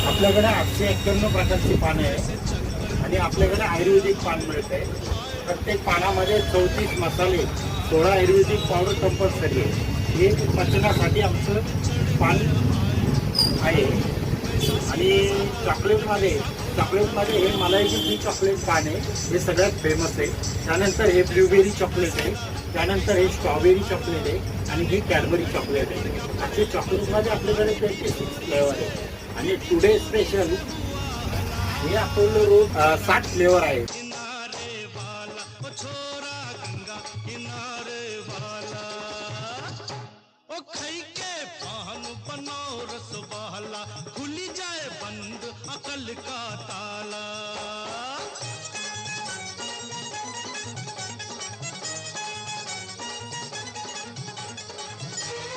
आपल्याकडे 891 प्रकारची पानं आहे आणि आपल्याकडे आयुर्वेदिक पान मिळते. प्रत्येक पानामध्ये 34 मसाले, 16 आयुर्वेदिक पावडर कंपल्सरी आहे. हे पचनासाठी आमचं पान आहे. आणि चॉकलेटमध्ये हे मलाईची चॉकलेट पान आहे, हे सगळ्यात फेमस आहे. त्यानंतर हे ब्लूबेरी चॉकलेट आहे, त्यानंतर हे स्ट्रॉबेरी चॉकलेट आहे आणि ही कॅडबरी चॉकलेट आहे. असे चॉकलेटमध्ये आपल्याकडे 26 फ्लेवर आहे. आणि टुडे स्पेशल हे अपोलो रोज 60 फ्लेवर आहे.